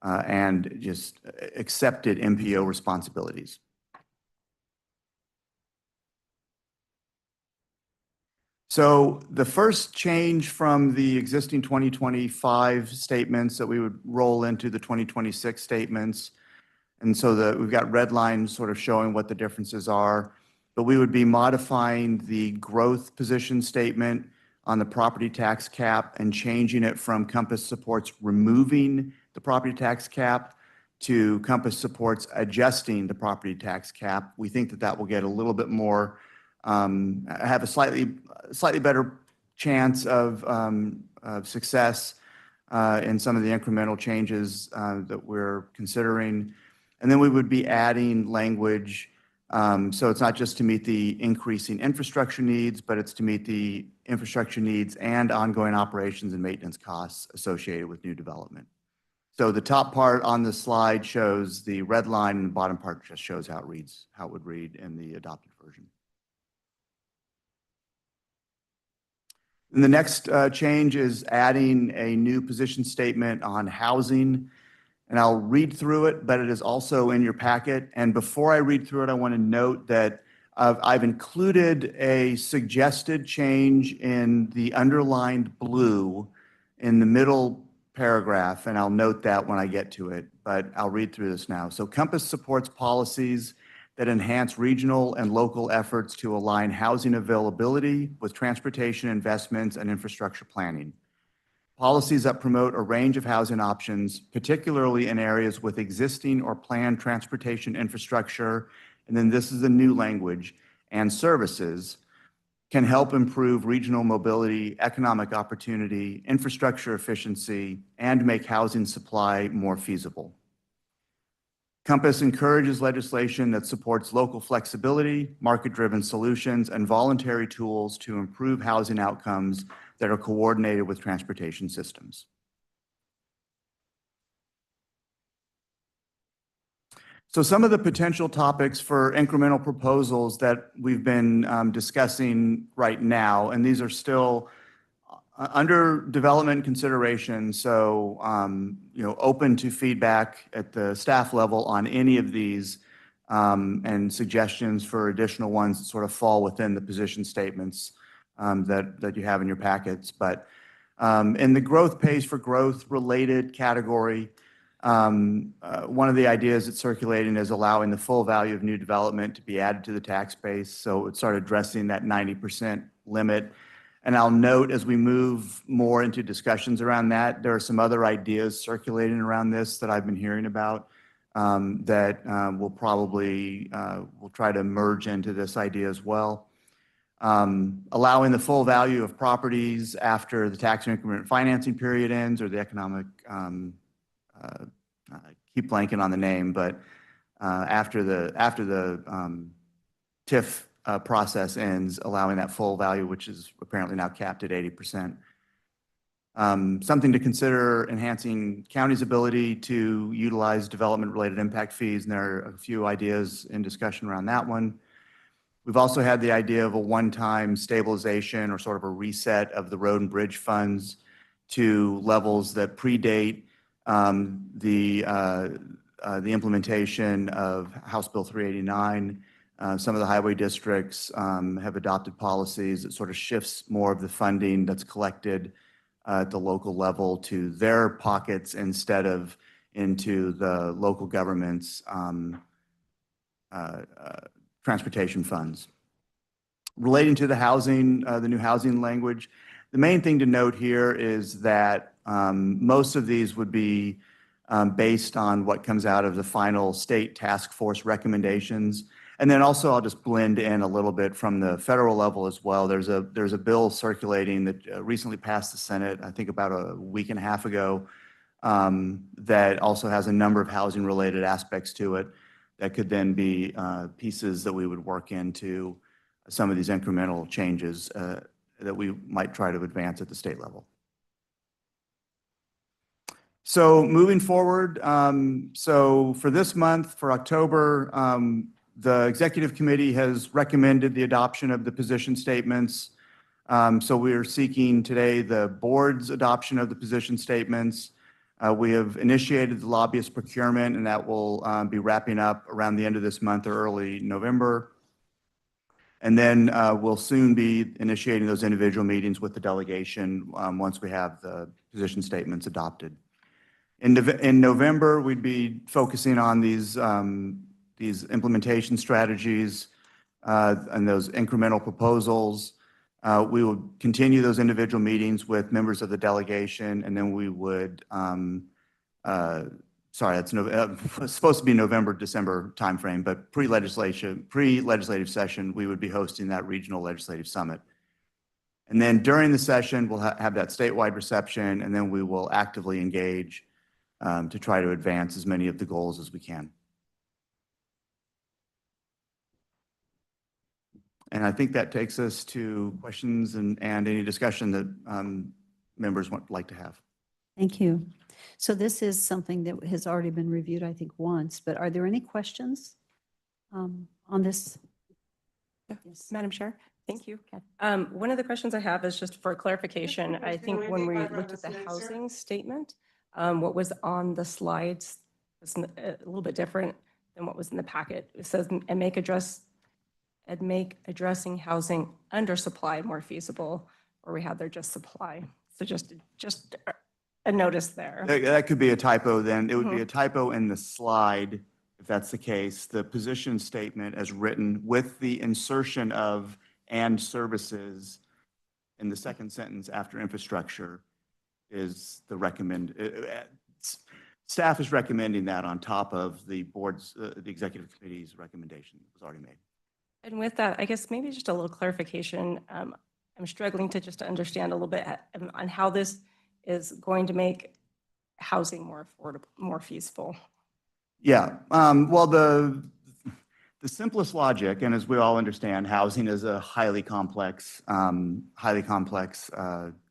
and just accepted MPO responsibilities. So the first change from the existing 2025 statements that we would roll into the 2026 statements, and so we've got red lines sort of showing what the differences are, but we would be modifying the growth position statement on the property tax cap and changing it from Compass supports removing the property tax cap to Compass supports adjusting the property tax cap. We think that that will get a little bit more, have a slightly better chance of success in some of the incremental changes that we're considering. And then we would be adding language. So it's not just to meet the increasing infrastructure needs, but it's to meet the infrastructure needs and ongoing operations and maintenance costs associated with new development. So the top part on the slide shows the red line, and the bottom part just shows how it would read in the adopted version. And the next change is adding a new position statement on housing. And I'll read through it, but it is also in your packet. And before I read through it, I want to note that I've included a suggested change in the underlined blue in the middle paragraph, and I'll note that when I get to it, but I'll read through this now. So Compass supports policies that enhance regional and local efforts to align housing availability with transportation investments and infrastructure planning. Policies that promote a range of housing options, particularly in areas with existing or planned transportation infrastructure, and then this is the new language, and services, can help improve regional mobility, economic opportunity, infrastructure efficiency, and make housing supply more feasible. Compass encourages legislation that supports local flexibility, market-driven solutions, and voluntary tools to improve housing outcomes that are coordinated with transportation systems. So some of the potential topics for incremental proposals that we've been discussing right now, and these are still under development consideration, so open to feedback at the staff level on any of these and suggestions for additional ones that sort of fall within the position statements that you have in your packets. But in the growth pays for growth related category, one of the ideas that's circulating is allowing the full value of new development to be added to the tax base. So it started addressing that 90% limit. And I'll note as we move more into discussions around that, there are some other ideas circulating around this that I've been hearing about that we'll try to merge into this idea as well. Allowing the full value of properties after the tax increment financing period ends or the economic, I keep blanking on the name, but after the TIF process ends, allowing that full value, which is apparently now capped at 80%. Something to consider, enhancing county's ability to utilize development-related impact fees, and there are a few ideas in discussion around that one. We've also had the idea of a one-time stabilization or sort of a reset of the road and bridge funds to levels that predate the implementation of House Bill 389. Some of the highway districts have adopted policies that sort of shifts more of the funding that's collected at the local level to their pockets instead of into the local government's transportation funds. Relating to the housing, the new housing language, the main thing to note here is that most of these would be based on what comes out of the final state task force recommendations. And then also I'll just blend in a little bit from the federal level as well. There's a bill circulating that recently passed the Senate, I think about a week and a half ago, that also has a number of housing related aspects to it that could then be pieces that we would work into some of these incremental changes that we might try to advance at the state level. So moving forward, so for this month, for October, the executive committee has recommended the adoption of the position statements. So we are seeking today the board's adoption of the position statements. We have initiated the lobbyist procurement, and that will be wrapping up around the end of this month or early November. And then we'll soon be initiating those individual meetings with the delegation once we have the position statements adopted. In November, we'd be focusing on these implementation strategies and those incremental proposals. We will continue those individual meetings with members of the delegation, and then we would, sorry, it's supposed to be November, December timeframe, but pre-legislative session, we would be hosting that regional legislative summit. And then during the session, we'll have that statewide reception, and then we will actively engage to try to advance as many of the goals as we can. And I think that takes us to questions and any discussion that members would like to have. Thank you. So this is something that has already been reviewed, I think, once, but are there any questions on this? Yes. Madam Chair, thank you. One of the questions I have is just for clarification. I think when we looked at the housing statement, what was on the slides was a little bit different than what was in the packet. It says, and make address and make addressing housing undersupply more feasible, or we had there just supply. So just a notice there. That could be a typo then. It would be Mhm. a typo in the slide, if that's the case. The position statement as written with the insertion of "and services" in the second sentence after infrastructure is the staff is recommending that on top of the board's, the executive committee's recommendation that was already made. And with that, I guess maybe just a little clarification. I'm struggling to just understand a little bit on how this is going to make housing more affordable, more feasible. Yeah, well, the simplest logic, and as we all understand, housing is a highly complex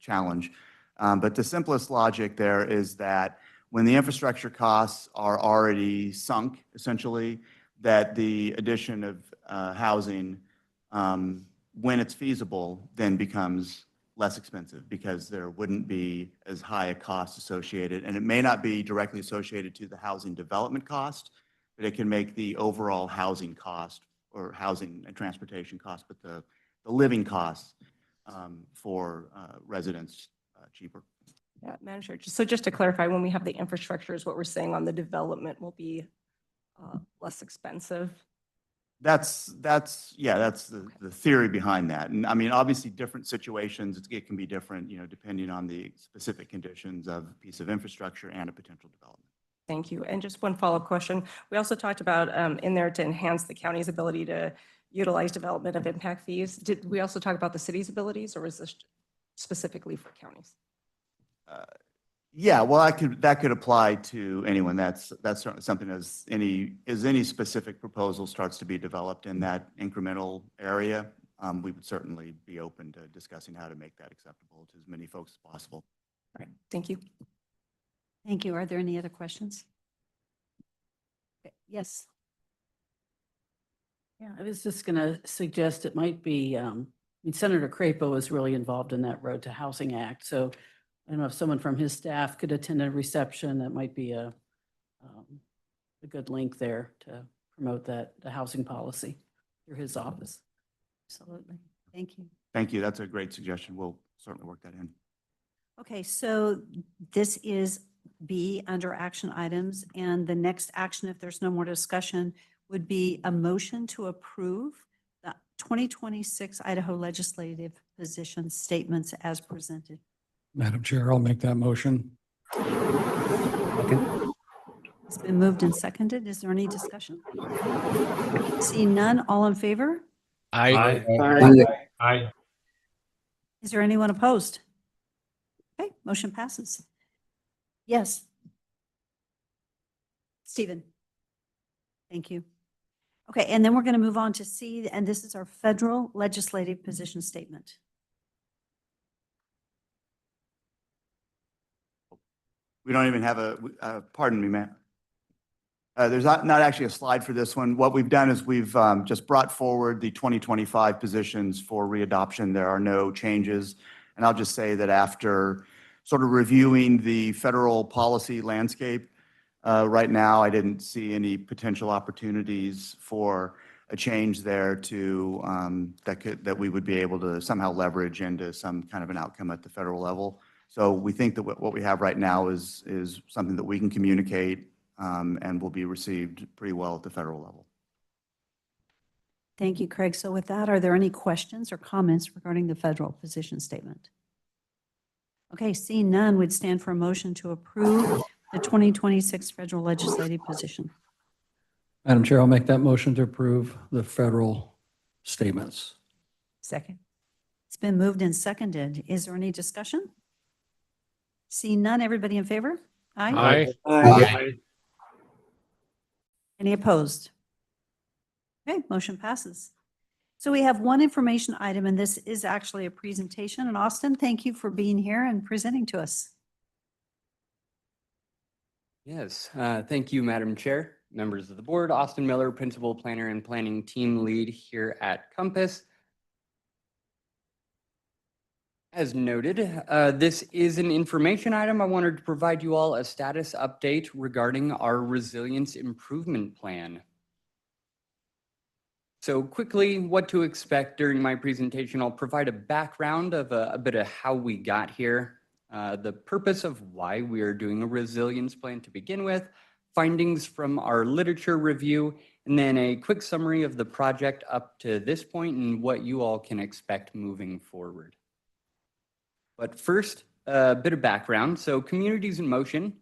challenge. But the simplest logic there is that when the infrastructure costs are already sunk, essentially, that the addition of housing, when it's feasible, then becomes less expensive because there wouldn't be as high a cost associated. And it may not be directly associated to the housing development cost, but it can make the overall housing cost or housing and transportation cost, but the living costs for residents cheaper. Yeah, Madam Chair, so just to clarify, when we have the infrastructure is what we're saying on the development will be less expensive. That's the theory behind that. And I mean, obviously different situations, it can be different, depending on the specific conditions of a piece of infrastructure and a potential development. Thank you. And just one follow-up question. We also talked about in there to enhance the county's ability to utilize development of impact fees. Did we also talk about the city's abilities, or was this specifically for counties? Yeah, well, that could apply to anyone. That's certainly something as any specific proposal starts to be developed in that incremental area, we would certainly be open to discussing how to make that acceptable to as many folks as possible. All right, thank you. Thank you. Are there any other questions? Yes. Yeah, I was just going to suggest it might be, Senator Crapo is really involved in that Road to Housing Act. So I don't know if someone from his staff could attend a reception. That might be a good link there to promote the housing policy through his office. Absolutely. Thank you. Thank you. That's a great suggestion. We'll certainly work that in. Okay, so this is B under action items, and the next action, if there's no more discussion, would be a motion to approve the 2026 Idaho legislative position statements as presented. Madam Chair, I'll make that motion. It's been moved and seconded. Is there any discussion? Seeing none, all in favor? Aye. Aye. Is there anyone opposed? Okay, motion passes. Yes. Stephen. Thank you. Okay, and then we're going to move on to C, and this is our federal legislative position statement. We don't even have pardon me, ma'am. There's not actually a slide for this one. What we've done is we've just brought forward the 2025 positions for readoption. There are no changes. And I'll just say that after sort of reviewing the federal policy landscape, right now, I didn't see any potential opportunities for a change there that we would be able to somehow leverage into some kind of an outcome at the federal level. So we think that what we have right now is something that we can communicate and will be received pretty well at the federal level. Thank you, Craig. So with that, are there any questions or comments regarding the federal position statement? Okay, seeing none, we'd stand for a motion to approve the 2026 federal legislative position. Madam Chair, I'll make that motion to approve the federal statements. Second. It's been moved and seconded. Is there any discussion? Seeing none, everybody in favor? Aye. Aye. Any opposed? Okay, motion passes. So we have one information item, and this is actually a presentation. And Austin, thank you for being here and presenting to us. Yes, thank you, Madam Chair, members of the board. Austin Miller, Principal Planner and Planning Team Lead here at Compass. As noted, this is an information item. I wanted to provide you all a status update regarding our Resilience Improvement Plan. So quickly, what to expect during my presentation. I'll provide a background of a bit of how we got here, the purpose of why we are doing a resilience plan to begin with, findings from our literature review, and then a quick summary of the project up to this point and what you all can expect moving forward. But first, a bit of background. So Communities in Motion,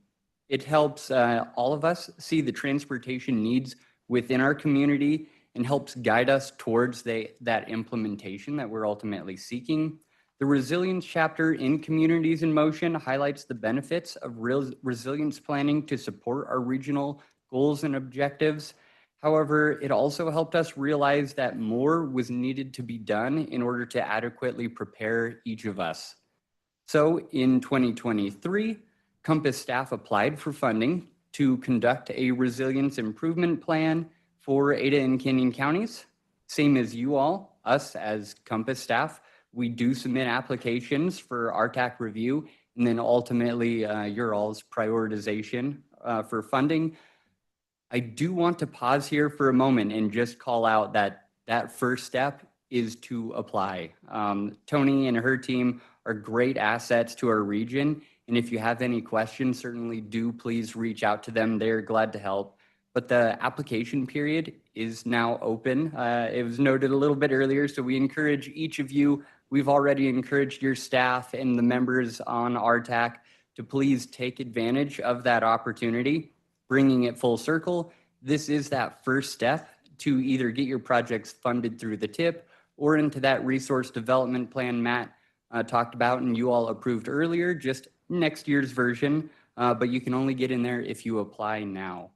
it helps all of us see the transportation needs within our community and helps guide us towards that implementation that we're ultimately seeking. The resilience chapter in Communities in Motion highlights the benefits of resilience planning to support our regional goals and objectives. However, it also helped us realize that more was needed to be done in order to adequately prepare each of us. So in 2023, Compass staff applied for funding to conduct a resilience improvement plan for Ada and Canyon counties. Same as you all, us as Compass staff, we do submit applications for RTAC review and then ultimately your all's prioritization for funding. I do want to pause here for a moment and just call out that first step is to apply. Tony and her team are great assets to our region. And if you have any questions, certainly do please reach out to them. They're glad to help. But the application period is now open. It was noted a little bit earlier, so we encourage each of you. We've already encouraged your staff and the members on RTAC to please take advantage of that opportunity, bringing it full circle. This is that first step to either get your projects funded through the TIP or into that resource development plan Matt talked about and you all approved earlier, just next year's version, but you can only get in there if you apply now.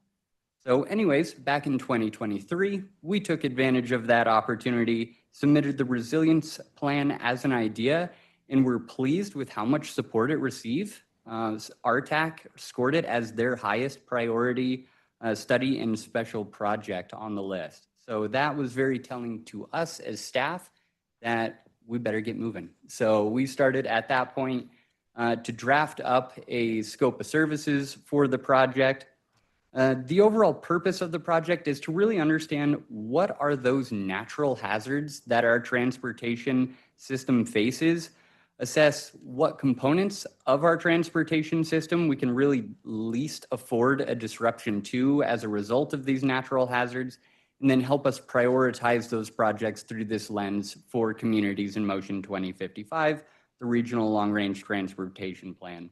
So anyways, back in 2023, we took advantage of that opportunity, submitted the resilience plan as an idea, and we're pleased with how much support it received. RTAC scored it as their highest priority study and special project on the list. So that was very telling to us as staff that we better get moving. So we started at that point to draft up a scope of services for the project. The overall purpose of the project is to really understand what are those natural hazards that our transportation system faces, assess what components of our transportation system we can really least afford a disruption to as a result of these natural hazards, and then help us prioritize those projects through this lens for Communities in Motion 2055, the Regional Long Range Transportation Plan.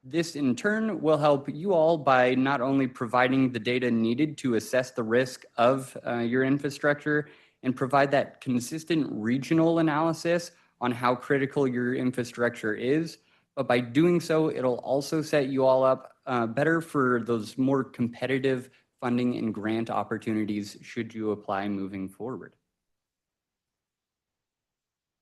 This in turn will help you all by not only providing the data needed to assess the risk of your infrastructure and provide that consistent regional analysis on how critical your infrastructure is, but by doing so, it'll also set you all up better for those more competitive funding and grant opportunities should you apply moving forward.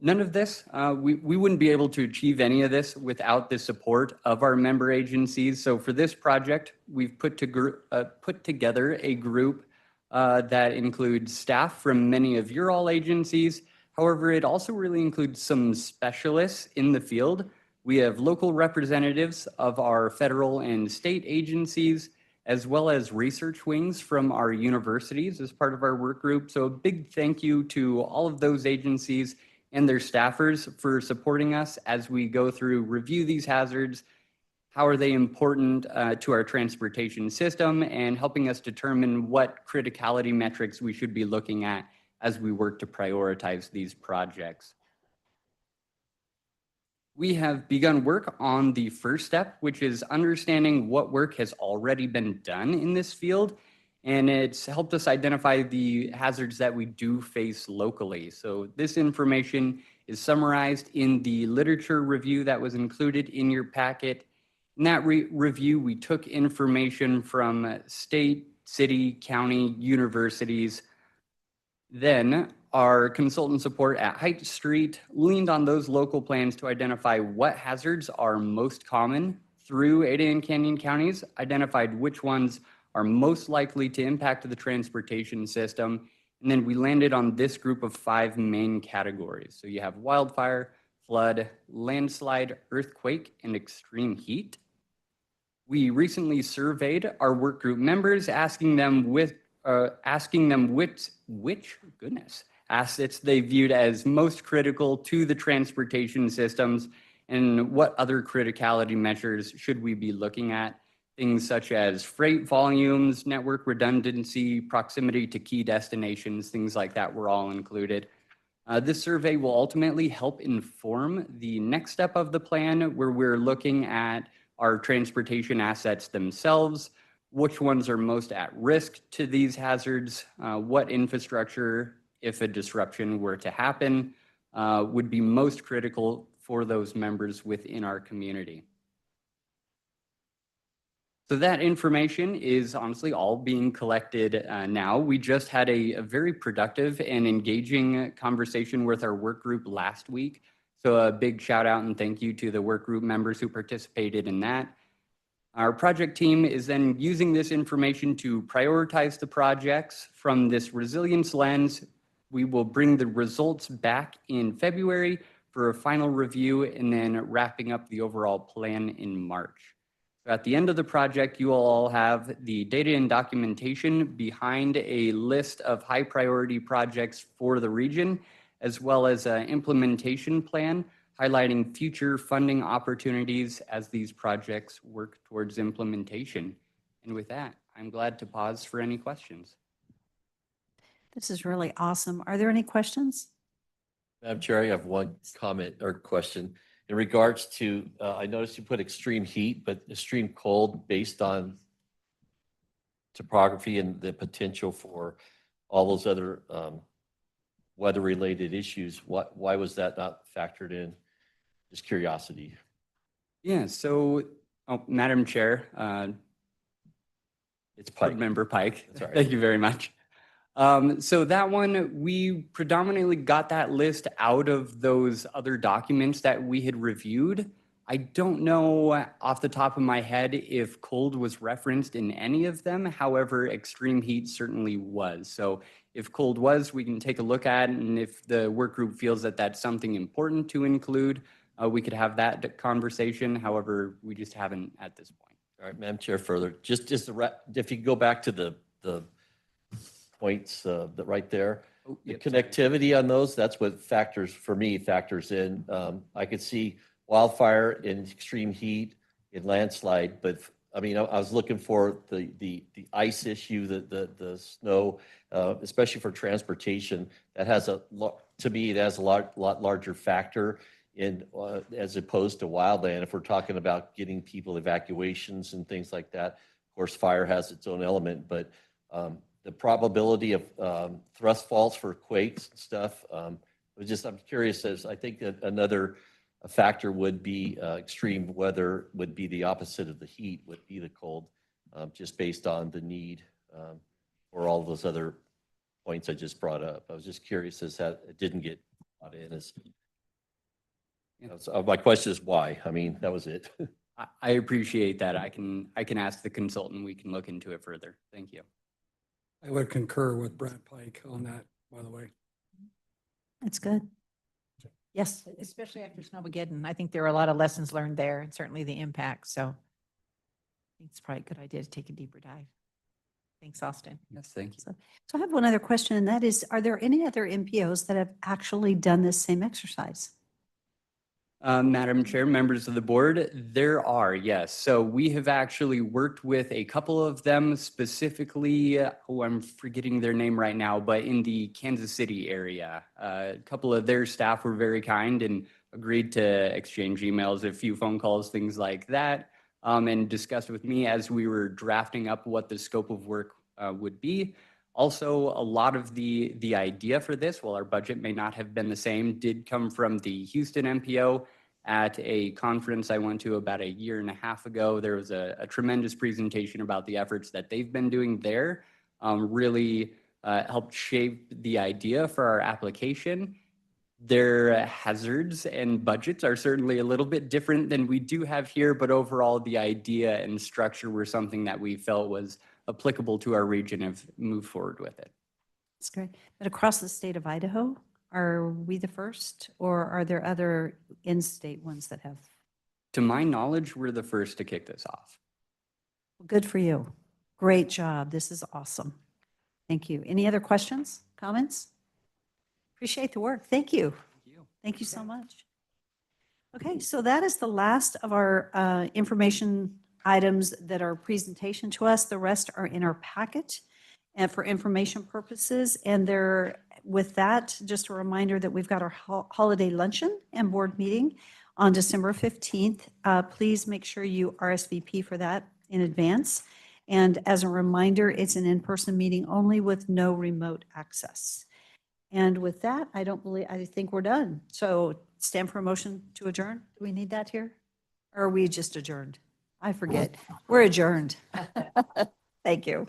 None of this, we wouldn't be able to achieve any of this without the support of our member agencies. So for this project, we've put together a group that includes staff from many of your all agencies. However, it also really includes some specialists in the field. We have local representatives of our federal and state agencies, as well as research wings from our universities as part of our work group. So a big thank you to all of those agencies and their staffers for supporting us as we go through, review these hazards, how are they important to our transportation system, and helping us determine what criticality metrics we should be looking at as we work to prioritize these projects. We have begun work on the first step, which is understanding what work has already been done in this field. And it's helped us identify the hazards that we do face locally. So this information is summarized in the literature review that was included in your packet. In that review, we took information from state, city, county, universities. Then our consultant support at Height Street leaned on those local plans to identify what hazards are most common through Ada and Canyon counties, identified which ones are most likely to impact the transportation system. And then we landed on this group of 5 main categories. So you have wildfire, flood, landslide, earthquake, and extreme heat. We recently surveyed our work group members, asking them asking them which assets they viewed as most critical to the transportation systems and what other criticality measures should we be looking at. Things such as freight volumes, network redundancy, proximity to key destinations, things like that were all included. This survey will ultimately help inform the next step of the plan, where we're looking at our transportation assets themselves, which ones are most at risk to these hazards, what infrastructure, if a disruption were to happen, would be most critical for those members within our community. So that information is honestly all being collected now. We just had a very productive and engaging conversation with our work group last week. So a big shout out and thank you to the work group members who participated in that. Our project team is then using this information to prioritize the projects from this resilience lens. We will bring the results back in February for a final review and then wrapping up the overall plan in March. At the end of the project, you will all have the data and documentation behind a list of high priority projects for the region, as well as an implementation plan highlighting future funding opportunities as these projects work towards implementation. And with that, I'm glad to pause for any questions. This is really awesome. Are there any questions? Madam Chair, I have one comment or question. In regards to, I noticed you put extreme heat, but extreme cold based on topography and the potential for all those other weather-related issues. Why was that not factored in? Just curiosity. Yeah, so, Madam Chair, it's Pike. Member Pike. That's all right. Thank you very much. So that one, we predominantly got that list out of those other documents that we had reviewed. I don't know off the top of my head if cold was referenced in any of them. However, extreme heat certainly was. So if cold was, we can take a look at it. And if the work group feels that that's something important to include, we could have that conversation. However, we just haven't at this point. All right, Madam Chair, further, just if you go back to the points that right there, the connectivity on those, that's what factors in. I could see wildfire in extreme heat, in landslide, but I mean, I was looking for the ice issue, the snow, especially for transportation. That has to me, it has a lot larger factor in as opposed to wildland. If we're talking about getting people evacuations and things like that, of course, fire has its own element, but the probability of thrust faults for quakes and stuff. I'm curious, as I think that another factor would be extreme weather would be the opposite of the heat, would be the cold, just based on the need for all those other points I just brought up. I was just curious as that it didn't get brought in. So my question is why? I mean, that was it. I appreciate that. I can ask the consultant. We can look into it further. Thank you. I would concur with Brad Pike on that, by the way. That's good. Yes. Especially after Snowmageddon. I think there are a lot of lessons learned there and certainly the impact. So I think it's probably a good idea to take a deeper dive. Thanks, Austin. Yes, thank you. So I have one other question, and that is, are there any other MPOs that have actually done this same exercise? Madam Chair, members of the board, there are, yes. So we have actually worked with a couple of them specifically, I'm forgetting their name right now, but in the Kansas City area. A couple of their staff were very kind and agreed to exchange emails, a few phone calls, things like that, and discussed with me as we were drafting up what the scope of work would be. Also, a lot of the idea for this, while our budget may not have been the same, did come from the Houston MPO. At a conference I went to about 1.5 years ago, there was a tremendous presentation about the efforts that they've been doing there. Really helped shape the idea for our application. Their hazards and budgets are certainly a little bit different than we do have here, but overall the idea and structure were something that we felt was applicable to our region and move forward with it. That's great. But across the state of Idaho, are we the first, or are there other in-state ones that have? To my knowledge, we're the first to kick this off. Good for you. Great job. This is awesome. Thank you. Any other questions, comments? Appreciate the work. Thank you. Thank you so much. Okay, so that is the last of our information items that are presentation to us. The rest are in our packet and for information purposes. And there, with that, just a reminder that we've got our holiday luncheon and board meeting on December 15th. Please make sure you RSVP for that in advance. And as a reminder, it's an in-person meeting only with no remote access. And with that, I think we're done. So stand for a motion to adjourn. Do we need that here? Or are we just adjourned? I forget. We're adjourned. Thank you.